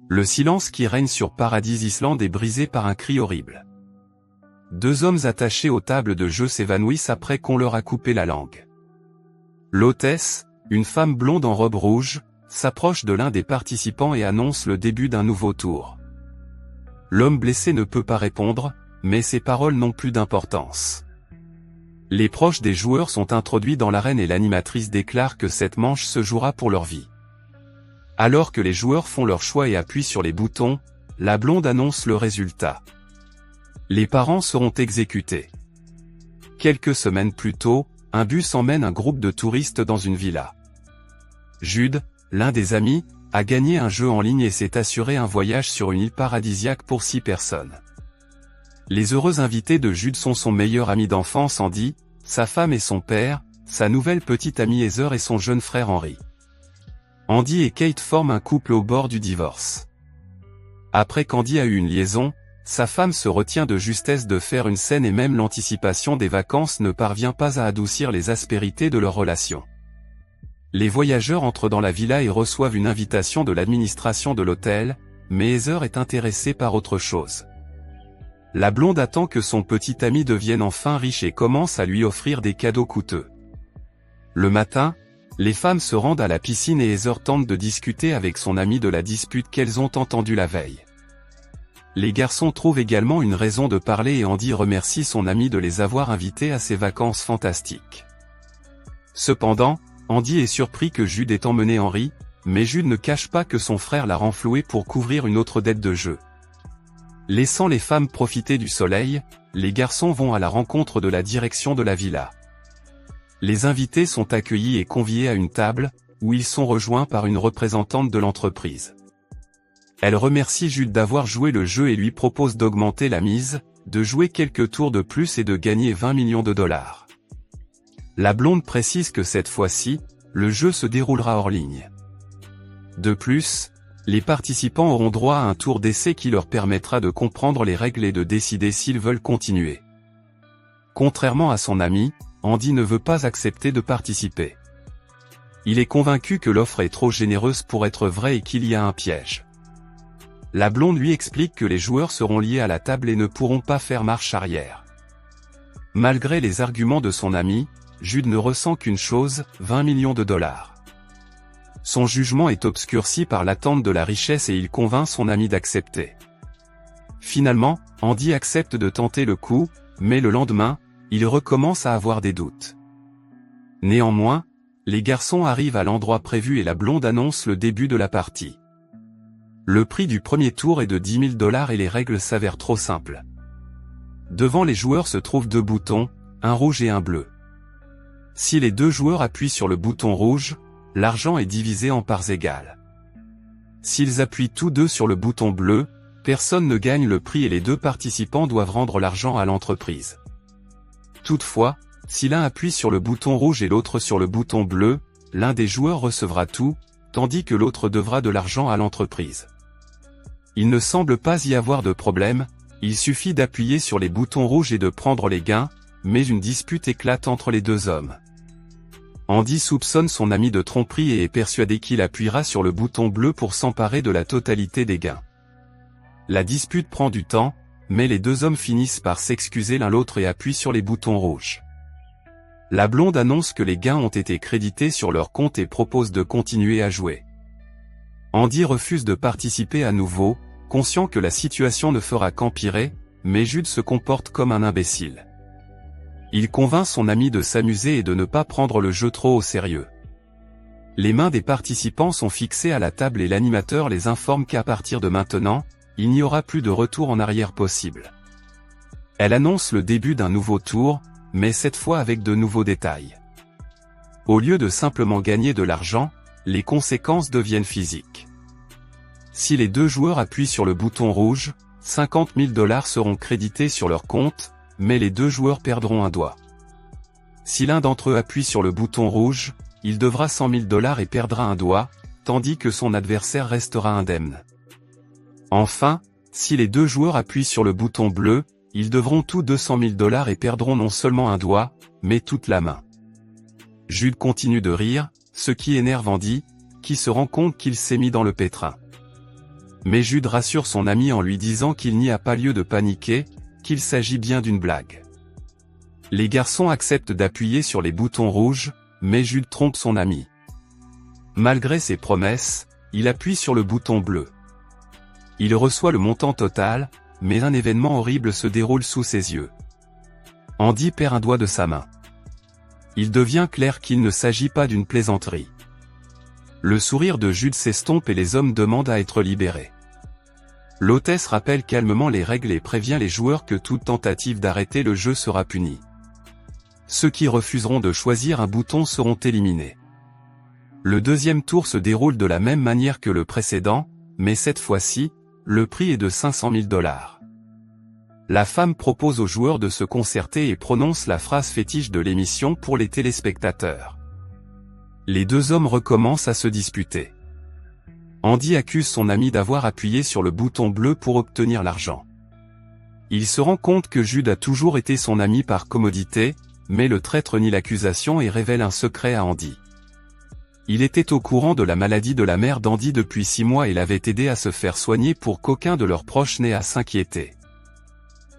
Le silence qui règne sur Paradise Island est brisé par un cri horrible. Deux hommes attachés aux tables de jeu s'évanouissent après qu'on leur a coupé la langue. L'hôtesse, une femme blonde en robe rouge, s'approche de l'un des participants et annonce le début d'un nouveau tour. L'homme blessé ne peut pas répondre, mais ses paroles n'ont plus d'importance. Les proches des joueurs sont introduits dans l'arène et l'animatrice déclare que cette manche se jouera pour leur vie. Alors que les joueurs font leur choix et appuient sur les boutons, la blonde annonce le résultat. Les parents seront exécutés. Quelques semaines plus tôt, un bus emmène un groupe de touristes dans une villa. Jude, l'un des amis, a gagné un jeu en ligne et s'est assuré un voyage sur une île paradisiaque pour 6 personnes. Les heureux invités de Jude sont son meilleur ami d'enfance Andy, sa femme et son père, sa nouvelle petite amie Heather et son jeune frère Henry. Andy et Kate forment un couple au bord du divorce. Après qu'Andy a eu une liaison, sa femme se retient de justesse de faire une scène et même l'anticipation des vacances ne parvient pas à adoucir les aspérités de leur relation. Les voyageurs entrent dans la villa et reçoivent une invitation de l'administration de l'hôtel, mais Heather est intéressée par autre chose. La blonde attend que son petit ami devienne enfin riche et commence à lui offrir des cadeaux coûteux. Le matin, les femmes se rendent à la piscine et Heather tente de discuter avec son ami de la dispute qu'elles ont entendue la veille. Les garçons trouvent également une raison de parler et Andy remercie son ami de les avoir invités à ses vacances fantastiques. Cependant, Andy est surpris que Jude ait emmené Henry, mais Jude ne cache pas que son frère l'a renfloué pour couvrir une autre dette de jeu. Laissant les femmes profiter du soleil, les garçons vont à la rencontre de la direction de la villa. Les invités sont accueillis et conviés à une table, où ils sont rejoints par une représentante de l'entreprise. Elle remercie Jude d'avoir joué le jeu et lui propose d'augmenter la mise, de jouer quelques tours de plus et de gagner 20 millions de dollars. La blonde précise que cette fois-ci, le jeu se déroulera hors ligne. De plus, les participants auront droit à un tour d'essai qui leur permettra de comprendre les règles et de décider s'ils veulent continuer. Contrairement à son ami, Andy ne veut pas accepter de participer. Il est convaincu que l'offre est trop généreuse pour être vraie et qu'il y a un piège. La blonde lui explique que les joueurs seront liés à la table et ne pourront pas faire marche arrière. Malgré les arguments de son ami, Jude ne ressent qu'une chose, 20 millions de dollars. Son jugement est obscurci par l'attente de la richesse et il convainc son ami d'accepter. Finalement, Andy accepte de tenter le coup, mais le lendemain, il recommence à avoir des doutes. Néanmoins, les garçons arrivent à l'endroit prévu et la blonde annonce le début de la partie. Le prix du premier tour est de 10 000 dollars et les règles s'avèrent trop simples. Devant les joueurs se trouvent deux boutons, un rouge et un bleu. Si les deux joueurs appuient sur le bouton rouge, l'argent est divisé en parts égales. S'ils appuient tous deux sur le bouton bleu, personne ne gagne le prix et les deux participants doivent rendre l'argent à l'entreprise. Toutefois, si l'un appuie sur le bouton rouge et l'autre sur le bouton bleu, l'un des joueurs recevra tout, tandis que l'autre devra de l'argent à l'entreprise. Il ne semble pas y avoir de problème, il suffit d'appuyer sur les boutons rouges et de prendre les gains, mais une dispute éclate entre les deux hommes. Andy soupçonne son ami de tromperie et est persuadé qu'il appuiera sur le bouton bleu pour s'emparer de la totalité des gains. La dispute prend du temps, mais les deux hommes finissent par s'excuser l'un l'autre et appuient sur les boutons rouges. La blonde annonce que les gains ont été crédités sur leur compte et propose de continuer à jouer. Andy refuse de participer à nouveau, conscient que la situation ne fera qu'empirer, mais Jude se comporte comme un imbécile. Il convainc son ami de s'amuser et de ne pas prendre le jeu trop au sérieux. Les mains des participants sont fixées à la table et l'animateur les informe qu'à partir de maintenant, il n'y aura plus de retour en arrière possible. Elle annonce le début d'un nouveau tour, mais cette fois avec de nouveaux détails. Au lieu de simplement gagner de l'argent, les conséquences deviennent physiques. Si les deux joueurs appuient sur le bouton rouge, 50 000 dollars seront crédités sur leur compte, mais les deux joueurs perdront un doigt. Si l'un d'entre eux appuie sur le bouton rouge, il devra 100 000 dollars et perdra un doigt, tandis que son adversaire restera indemne. Enfin, si les deux joueurs appuient sur le bouton bleu, ils devront tous 200 000 dollars et perdront non seulement un doigt, mais toute la main. Jude continue de rire, ce qui énerve Andy, qui se rend compte qu'il s'est mis dans le pétrin. Mais Jude rassure son ami en lui disant qu'il n'y a pas lieu de paniquer, qu'il s'agit bien d'une blague. Les garçons acceptent d'appuyer sur les boutons rouges, mais Jude trompe son ami. Malgré ses promesses, il appuie sur le bouton bleu. Il reçoit le montant total, mais un événement horrible se déroule sous ses yeux. Andy perd un doigt de sa main. Il devient clair qu'il ne s'agit pas d'une plaisanterie. Le sourire de Jude s'estompe et les hommes demandent à être libérés. L'hôtesse rappelle calmement les règles et prévient les joueurs que toute tentative d'arrêter le jeu sera punie. Ceux qui refuseront de choisir un bouton seront éliminés. Le deuxième tour se déroule de la même manière que le précédent, mais cette fois-ci, le prix est de 500 000 $. La femme propose aux joueurs de se concerter et prononce la phrase fétiche de l'émission pour les téléspectateurs. Les deux hommes recommencent à se disputer. Andy accuse son ami d'avoir appuyé sur le bouton bleu pour obtenir l'argent. Il se rend compte que Jude a toujours été son ami par commodité, mais le traître nie l'accusation et révèle un secret à Andy. Il était au courant de la maladie de la mère d'Andy depuis 6 mois et l'avait aidé à se faire soigner pour qu'aucun de leurs proches n'ait à s'inquiéter.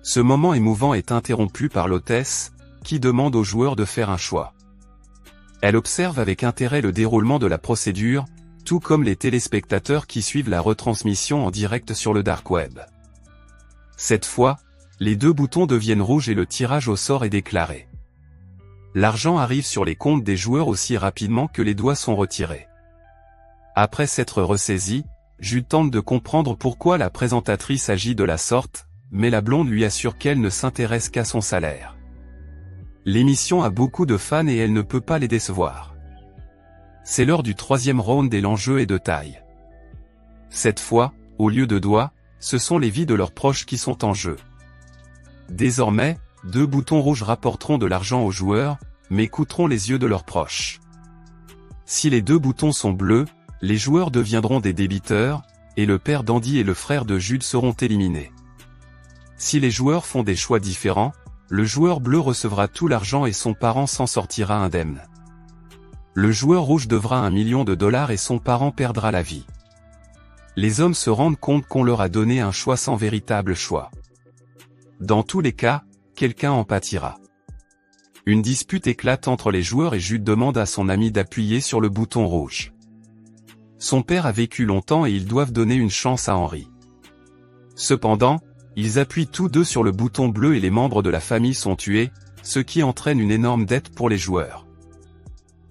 Ce moment émouvant est interrompu par l'hôtesse, qui demande aux joueurs de faire un choix. Elle observe avec intérêt le déroulement de la procédure, tout comme les téléspectateurs qui suivent la retransmission en direct sur le dark web. Cette fois, les deux boutons deviennent rouges et le tirage au sort est déclaré. L'argent arrive sur les comptes des joueurs aussi rapidement que les doigts sont retirés. Après s'être ressaisi, Jude tente de comprendre pourquoi la présentatrice agit de la sorte, mais la blonde lui assure qu'elle ne s'intéresse qu'à son salaire. L'émission a beaucoup de fans et elle ne peut pas les décevoir. C'est l'heure du troisième round et l'enjeu est de taille. Cette fois, au lieu de doigts, ce sont les vies de leurs proches qui sont en jeu. Désormais, 2 boutons rouges rapporteront de l'argent aux joueurs, mais coûteront les yeux de leurs proches. Si les 2 boutons sont bleus, les joueurs deviendront des débiteurs, et le père d'Andy et le frère de Jude seront éliminés. Si les joueurs font des choix différents, le joueur bleu recevra tout l'argent et son parent s'en sortira indemne. Le joueur rouge devra $1 million et son parent perdra la vie. Les hommes se rendent compte qu'on leur a donné un choix sans véritable choix. Dans tous les cas, quelqu'un en pâtira. Une dispute éclate entre les joueurs et Jude demande à son ami d'appuyer sur le bouton rouge. Son père a vécu longtemps et ils doivent donner une chance à Henry. Cependant, ils appuient tous deux sur le bouton bleu et les membres de la famille sont tués, ce qui entraîne une énorme dette pour les joueurs.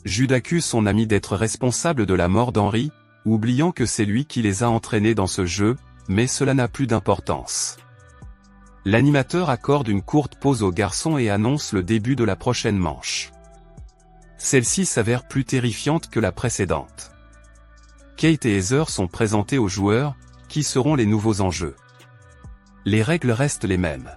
Jude accuse son ami d'être responsable de la mort d'Henry, oubliant que c'est lui qui les a entraînés dans ce jeu, mais cela n'a plus d'importance. L'animateur accorde une courte pause aux garçons et annonce le début de la prochaine manche. Celle-ci s'avère plus terrifiante que la précédente. Kate et Heather sont présentés aux joueurs, qui seront les nouveaux enjeux. Les règles restent les mêmes.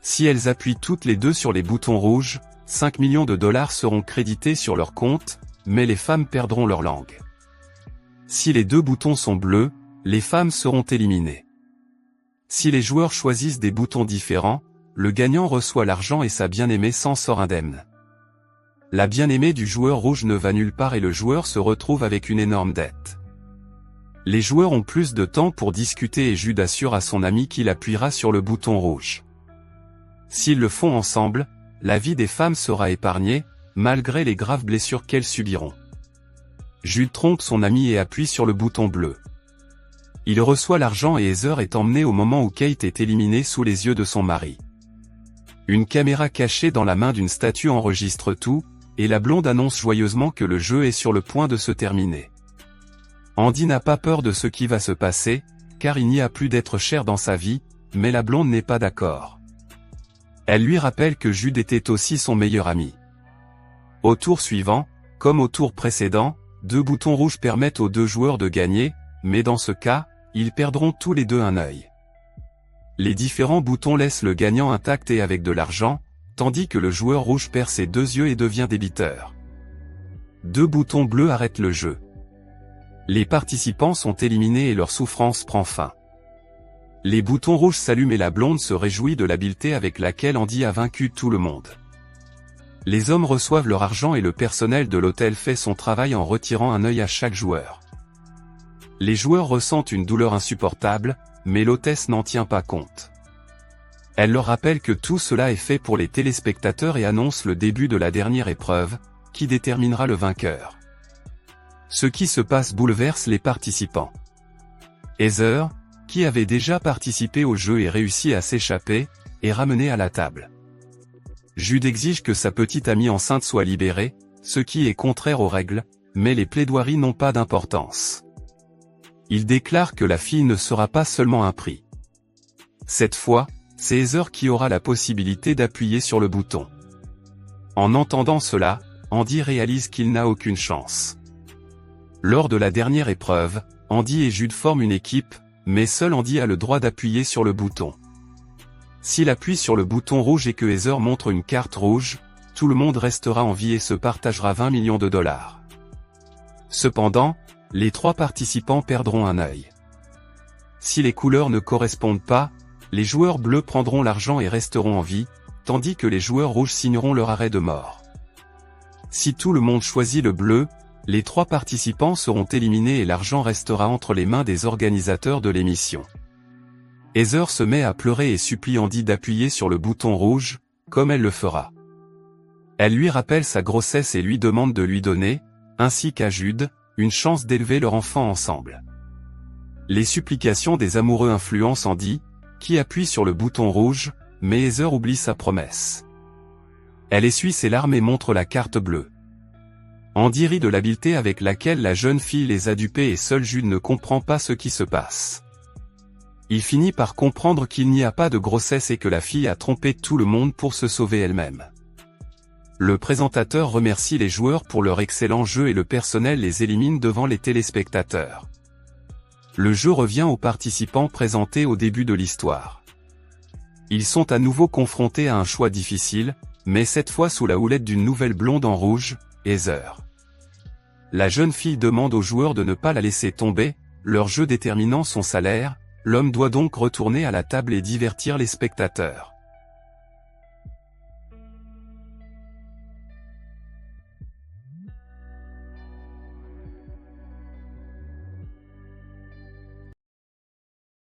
Si elles appuient toutes les deux sur les boutons rouges, 5 millions de dollars seront crédités sur leur compte, mais les femmes perdront leur langue. Si les 2 boutons sont bleus, les femmes seront éliminées. Si les joueurs choisissent des boutons différents, le gagnant reçoit l'argent et sa bien-aimée s'en sort indemne. La bien-aimée du joueur rouge ne va nulle part et le joueur se retrouve avec une énorme dette. Les joueurs ont plus de temps pour discuter et Jude assure à son ami qu'il appuiera sur le bouton rouge. S'ils le font ensemble, la vie des femmes sera épargnée, malgré les graves blessures qu'elles subiront. Jude trompe son ami et appuie sur le bouton bleu. Il reçoit l'argent et Heather est emmenée au moment où Kate est éliminée sous les yeux de son mari. Une caméra cachée dans la main d'une statue enregistre tout, et la blonde annonce joyeusement que le jeu est sur le point de se terminer. Andy n'a pas peur de ce qui va se passer, car il n'y a plus d'être cher dans sa vie, mais la blonde n'est pas d'accord. Elle lui rappelle que Jude était aussi son meilleur ami. Au tour suivant, comme au tour précédent, 2 boutons rouges permettent aux 2 joueurs de gagner, mais dans ce cas, ils perdront tous les 2 un œil. Les différents boutons laissent le gagnant intact et avec de l'argent, tandis que le joueur rouge perd ses 2 yeux et devient débiteur. 2 boutons bleus arrêtent le jeu. Les participants sont éliminés et leur souffrance prend fin. Les boutons rouges s'allument et la blonde se réjouit de l'habileté avec laquelle Andy a vaincu tout le monde. Les hommes reçoivent leur argent et le personnel de l'hôtel fait son travail en retirant un œil à chaque joueur. Les joueurs ressentent une douleur insupportable, mais l'hôtesse n'en tient pas compte. Elle leur rappelle que tout cela est fait pour les téléspectateurs et annonce le début de la dernière épreuve, qui déterminera le vainqueur. Ce qui se passe bouleverse les participants. Heather, qui avait déjà participé au jeu et réussi à s'échapper, est ramenée à la table. Jude exige que sa petite amie enceinte soit libérée, ce qui est contraire aux règles, mais les plaidoiries n'ont pas d'importance. Il déclare que la fille ne sera pas seulement un prix. Cette fois, c'est Heather qui aura la possibilité d'appuyer sur le bouton. En entendant cela, Andy réalise qu'il n'a aucune chance. Lors de la dernière épreuve, Andy et Jude forment une équipe, mais seul Andy a le droit d'appuyer sur le bouton. S'il appuie sur le bouton rouge et que Heather montre une carte rouge, tout le monde restera en vie et se partagera 20 millions de dollars. Cependant, les 3 participants perdront un œil. Si les couleurs ne correspondent pas, les joueurs bleus prendront l'argent et resteront en vie, tandis que les joueurs rouges signeront leur arrêt de mort. Si tout le monde choisit le bleu, les 3 participants seront éliminés et l'argent restera entre les mains des organisateurs de l'émission. Heather se met à pleurer et supplie Andy d'appuyer sur le bouton rouge, comme elle le fera. Elle lui rappelle sa grossesse et lui demande de lui donner, ainsi qu'à Jude, une chance d'élever leur enfant ensemble. Les supplications des amoureux influencent Andy, qui appuie sur le bouton rouge, mais Heather oublie sa promesse. Elle essuie ses larmes et montre la carte bleue. Andy rit de l'habileté avec laquelle la jeune fille les a dupés et seul Jude ne comprend pas ce qui se passe. Il finit par comprendre qu'il n'y a pas de grossesse et que la fille a trompé tout le monde pour se sauver elle-même. Le présentateur remercie les joueurs pour leur excellent jeu et le personnel les élimine devant les téléspectateurs. Le jeu revient aux participants présentés au début de l'histoire. Ils sont à nouveau confrontés à un choix difficile, mais cette fois sous la houlette d'une nouvelle blonde en rouge, Heather. La jeune fille demande aux joueurs de ne pas la laisser tomber, leur jeu déterminant son salaire, l'homme doit donc retourner à la table et divertir les spectateurs.